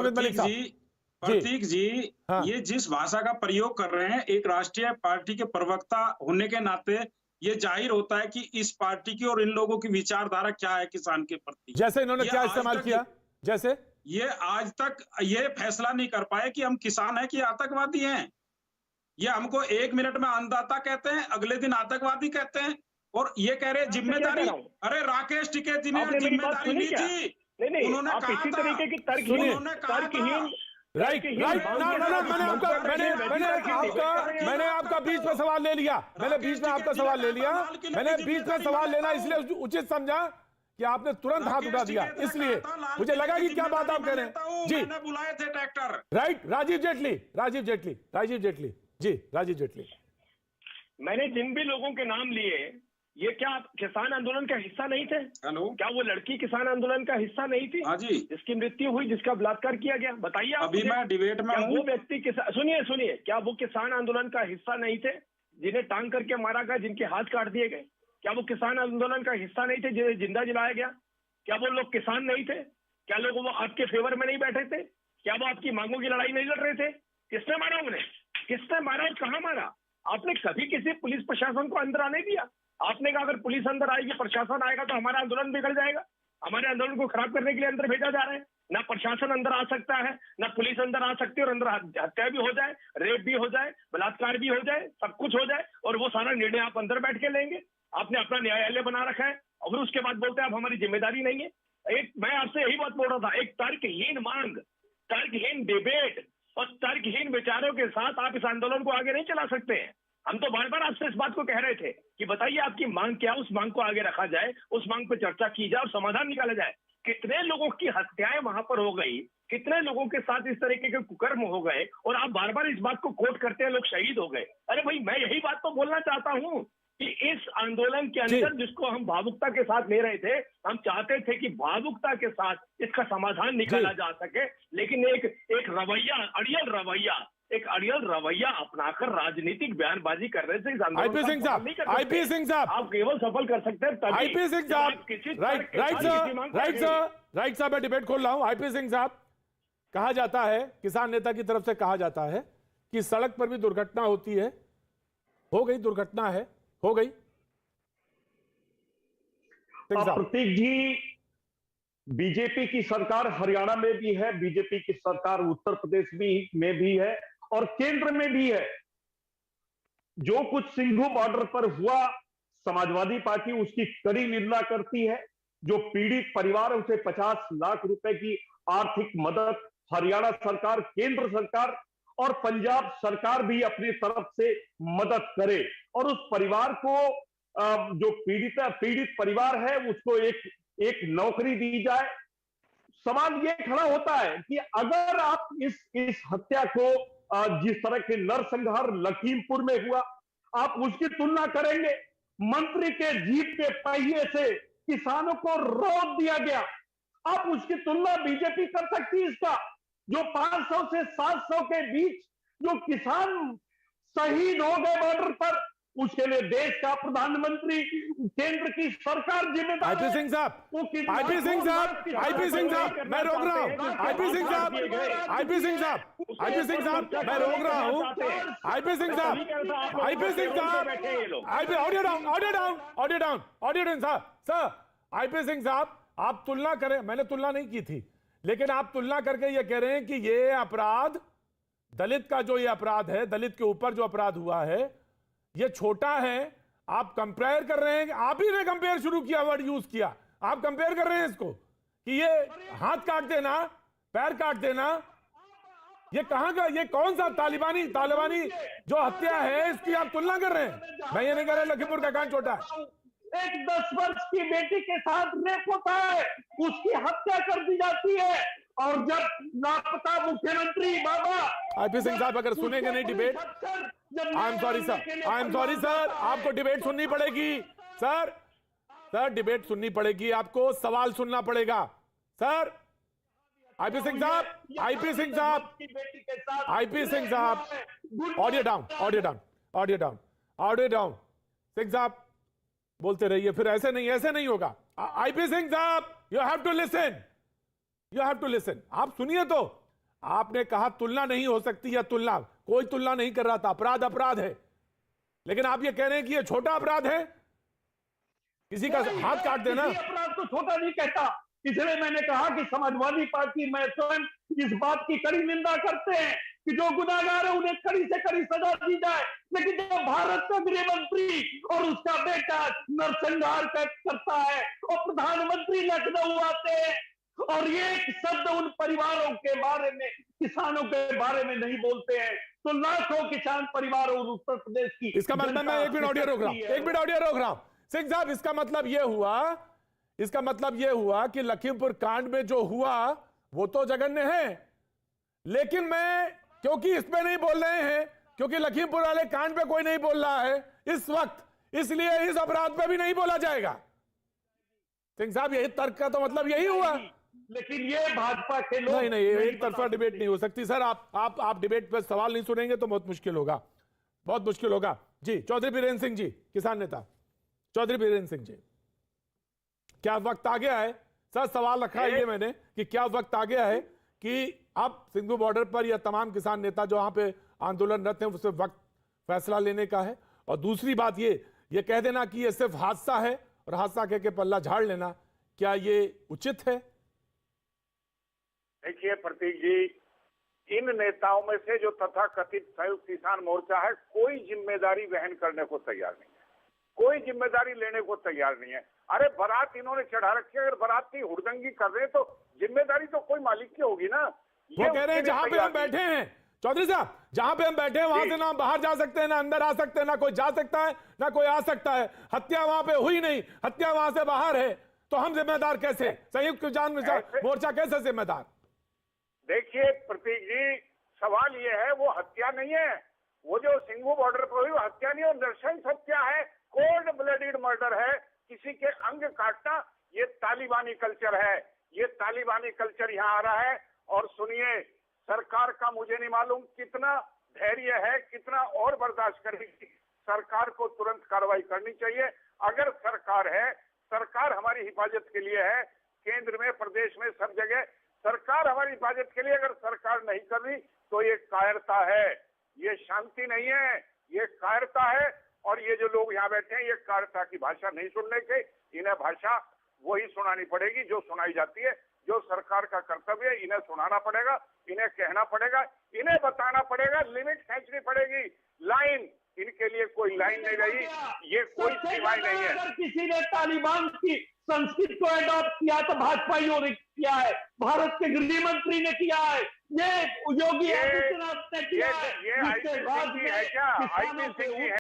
प्रतीक साहब जी, प्रतीक जी, हाँ। ये जिस भाषा का प्रयोग कर रहे हैं, एक राष्ट्रीय पार्टी के प्रवक्ता होने के नाते ये जाहिर होता है कि इस पार्टी की और इन लोगों की विचारधारा क्या है किसान के प्रति। जैसे इन्होंने ये क्या आज इस्तेमाल तक किया, जैसे ये आज तक ये फैसला नहीं कर पाए कि हम किसान हैं कि आतंकवादी हैं। ये हमको 1 मिनट में अन्नदाता कहते हैं, अगले दिन आतंकवादी कहते हैं और ये कह रहे हैं जिम्मेदारी। अरे राकेश टिकैत ने जिम्मेदारी ली थी। नहीं, उन्होंने आप कहा इसी था, तरीके की उन्होंने कहा था राइट मैंने आपका बीच में सवाल ले लिया, मैंने बीच में आपका सवाल ले लिया, मैंने बीच में सवाल लेना इसलिए उचित समझा कि आपने तुरंत हाथ उठा दिया, इसलिए मुझे लगा कि क्या बात आप कह रहे हैं। जी मैंने बुलाए थे ट्रैक्टर। राइट, राजीव जेटली जी, राजीव जेटली। मैंने जिन भी लोगों के नाम लिए, ये क्या किसान आंदोलन का हिस्सा नहीं थे? हेलो, क्या वो लड़की किसान आंदोलन का हिस्सा नहीं थी? हाँ जी, जिसकी मृत्यु हुई, जिसका बलात्कार किया गया? बताइए आप। अभी मैं डिबेट में वो व्यक्ति सुनिए, क्या वो किसान आंदोलन का हिस्सा नहीं थे? जिन्हें टांग करके मारा गया, जिनके हाथ काट दिए गए, क्या वो किसान आंदोलन का हिस्सा नहीं थे? जिन्हें जिंदा जलाया गया, क्या वो लोग किसान नहीं थे? क्या लोग वो आपके फेवर में नहीं बैठे थे? क्या वो आपकी मांगों की लड़ाई नहीं लड़ रहे थे? किसने मारा उन्हें? किसने मारा और कहाँ मारा? आपने कभी किसी पुलिस प्रशासन को अंदर आने दिया? आपने कहा अगर पुलिस अंदर आएगी, प्रशासन आएगा तो हमारा आंदोलन बिगड़ जाएगा। हमारे आंदोलन को खराब करने के लिए अंदर भेजा जा रहा है। ना प्रशासन अंदर आ सकता है, ना पुलिस अंदर आ सकती है, और अंदर हत्या भी हो जाए, रेप भी हो जाए, बलात्कार भी हो जाए, सब कुछ हो जाए, और वो सारा निर्णय आप अंदर बैठ के लेंगे। आपने अपना न्यायालय बना रखा है और उसके बाद बोलते हैं अब हमारी जिम्मेदारी नहीं है। मैं आपसे यही बात बोल रहा था, एक तर्कहीन मांग, तर्कहीन डिबेट और तर्कहीन विचारों के साथ आप इस आंदोलन को आगे नहीं चला सकते हैं। हम तो बार बार आपसे इस बात को कह रहे थे कि बताइए आपकी मांग क्या, उस मांग को आगे रखा जाए, उस मांग पर चर्चा की जाए और समाधान निकाला जाए। कितने लोगों की हत्याएं वहां पर हो गई, कितने लोगों के साथ इस तरीके के कुकर्म हो गए, और आप बार बार इस बात को कोट करते हैं लोग शहीद हो गए। अरे भाई, मैं यही बात तो बोलना चाहता हूं कि इस आंदोलन के अंदर जिसको हम भावुकता के साथ ले रहे थे, हम चाहते थे कि भावुकता के साथ इसका समाधान निकाला जा सके, लेकिन एक रवैया, अड़ियल रवैया अपनाकर राजनीतिक बयानबाजी कर रहे थे। आईपी सिंह साहब आप केवल सफल कर सकते हैं आईपी सिंह साहब, राइट साहब, मैं डिबेट खोल रहा हूं। आईपी सिंह साहब, कहा जाता है, किसान नेता की तरफ से कहा जाता है कि सड़क पर भी दुर्घटना होती है, हो गई दुर्घटना है, हो गई। प्रतीक जी, बीजेपी की सरकार हरियाणा में भी है, बीजेपी की सरकार उत्तर प्रदेश में भी है और केंद्र में भी है। जो कुछ सिंघू बॉर्डर पर हुआ, समाजवादी पार्टी उसकी कड़ी निंदा करती है। जो पीड़ित परिवार है उसे 50 लाख रुपए की आर्थिक मदद हरियाणा सरकार, केंद्र सरकार और पंजाब सरकार भी अपनी तरफ से मदद करे और उस परिवार को, जो पीड़ित परिवार है, उसको एक नौकरी दी जाए। सवाल ये खड़ा होता है कि अगर आप इस हत्या को, जिस तरह के नरसंहार लखीमपुर में हुआ, आप उसकी तुलना करेंगे मंत्री के जीप के पहिए से किसानों को रोक दिया गया, आप उसकी तुलना बीजेपी कर सकती है? इसका जो 500 से 700 के बीच जो किसान शहीद हो गए बॉर्डर पर, उसके लिए देश का प्रधानमंत्री, केंद्र की सरकार जिम्मेदार है। आईपी सिंह साहब, मैं रोक रहा हूं। आईपी सिंह साहब, मैं रोक रहा हूं। आईपी सिंह साहब, audio down sir. IP Singh साहब, आप तुलना करें, मैंने तुलना नहीं की थी, लेकिन आप तुलना करके ये कह रहे हैं कि ये अपराध, दलित का जो ये अपराध है, दलित के ऊपर जो अपराध हुआ है, ये छोटा है। आप कंपेयर कर रहे हैं, आप ही ने कंपेयर शुरू किया, वर्ड यूज किया, आप कंपेयर कर रहे हैं इसको कि ये हाथ काट देना, पैर काट देना, ये कहां का, ये कौन सा तालिबानी जो हत्या है, इसकी आप तुलना कर रहे हैं? मैं ये नहीं कह रहा लखीमपुर का कांड छोटा है। एक 10 वर्ष की बेटी के साथ रेप होता है, उसकी हत्या कर दी जाती है, और जब लापता मुख्यमंत्री बाबा। आईपी सिंह साहब, अगर सुनेंगे नहीं debate, I am sorry sir, आपको डिबेट सुननी पड़ेगी सर, डिबेट सुननी पड़ेगी, आपको सवाल सुनना पड़ेगा सर। आईपी सिंह साहब, ऑडियो डाउन। सिंह साहब बोलते रहिए, फिर ऐसे नहीं होगा। आईपी सिंह साहब, यू हैव टू लिसन, आप सुनिए तो। आपने कहा तुलना नहीं हो सकती, या तुलना, कोई तुलना नहीं कर रहा था, अपराध अपराध है। लेकिन आप ये कह रहे हैं कि ये छोटा अपराध है, किसी का हाथ काट देना। किसी अपराध को छोटा नहीं कहता। इसलिए मैंने कहा कि समाजवादी पार्टी में स्वयं इस बात की कड़ी निंदा करते हैं कि जो गुनाहगार है उन्हें कड़ी से कड़ी सजा दी जाए। लेकिन जब भारत का गृह मंत्री और उसका बेटा नरसंहार करता है और प्रधानमंत्री लखनऊ आते हैं और ये शब्द उन परिवारों के बारे में, किसानों के बारे में नहीं बोलते हैं, तो लाखों किसान परिवार और उत्तर प्रदेश की, इसका मतलब, मैं एक मिनट ऑडियो रोक रहा हूं, एक मिनट ऑडियो रोक रहा हूं। सिंह साहब, इसका मतलब यह हुआ कि लखीमपुर कांड में जो हुआ वो तो जघन्य है, लेकिन मैं क्योंकि इस पे नहीं बोल रहे हैं, क्योंकि लखीमपुर वाले कांड पे कोई नहीं बोल रहा है इस वक्त, इसलिए इस अपराध पे भी नहीं बोला जाएगा। सिंह साहब, यही तर्क का तो मतलब यही हुआ। लेकिन ये भाजपा के लोग नहीं, एक तरफा डिबेट नहीं हो सकती सर। आप डिबेट पे सवाल नहीं सुनेंगे तो बहुत मुश्किल होगा, बहुत मुश्किल होगा। जी, चौधरी बीरेन्द्र सिंह जी, किसान नेता चौधरी बीरेन्द्र सिंह जी, क्या वक्त आ गया है? सर, सवाल रखा है ये मैंने कि क्या वक्त आ गया है कि अब सिंघू बॉर्डर पर या तमाम किसान नेता जो वहां पे आंदोलनरत हैं, उससे वक्त फैसला लेने का है? और दूसरी बात ये कह देना कि ये सिर्फ हादसा है और हादसा कह के पल्ला झाड़ लेना, क्या ये उचित है? देखिए प्रतीक जी, इन नेताओं में से जो तथाकथित संयुक्त किसान मोर्चा है, कोई जिम्मेदारी वहन करने को तैयार नहीं है, कोई जिम्मेदारी लेने को तैयार नहीं है। अरे बारात इन्होंने चढ़ा रखी है, अगर बारात की हुड़दंगी कर रहे हैं तो जिम्मेदारी तो कोई मालिक की होगी ना। वो कह रहे हैं जहां पे हम बैठे हैं चौधरी साहब, जहां पे हम बैठे हैं वहां से ना बाहर जा सकते हैं, ना अंदर आ सकते हैं, ना कोई जा सकता है ना कोई आ सकता है। हत्या वहां पे हुई नहीं, हत्या वहां से बाहर है, तो हम जिम्मेदार कैसे? संयुक्त किसान मोर्चा कैसे जिम्मेदार? देखिए प्रतीक जी, सवाल ये है, वो हत्या नहीं है, वो जो सिंघू बॉर्डर पर हुई वो हत्या नहीं है, नृशंस हत्या है, कोल्ड ब्लडेड मर्डर है, किसी के अंग काटना। ये तालिबानी कल्चर है, ये तालिबानी कल्चर यहाँ आ रहा है। और सुनिए, सरकार का मुझे नहीं मालूम कितना धैर्य है, कितना और बर्दाश्त करेगी। सरकार को तुरंत कार्रवाई करनी चाहिए। अगर सरकार है, सरकार हमारी हिफाजत के लिए है, केंद्र में, प्रदेश में, सब जगह सरकार हमारी हिफाजत के लिए। अगर सरकार नहीं कर रही तो ये कायरता है, ये शांति नहीं है, ये कायरता है। और ये जो लोग यहाँ बैठे हैं, ये कायरता की भाषा नहीं सुनने के, इन्हें भाषा वही सुनानी पड़ेगी जो सुनाई जाती है। जो सरकार का कर्तव्य है, इन्हें सुनाना पड़ेगा, इन्हें कहना पड़ेगा, इन्हें बताना पड़ेगा, लिमिट खींचनी पड़ेगी। लाइन, इनके लिए कोई लाइन नहीं रही, ये कोई सीमाएं नहीं है। अगर किसी ने तालिबान की संस्कृति को अडॉप्ट किया तो भाजपाइयों ने किया है, भारत के गृह मंत्री ने किया है, ये योगी आदित्यनाथ ने किया है। ये आईपी सिंह जी है क्या? आईपी सिंह जी है।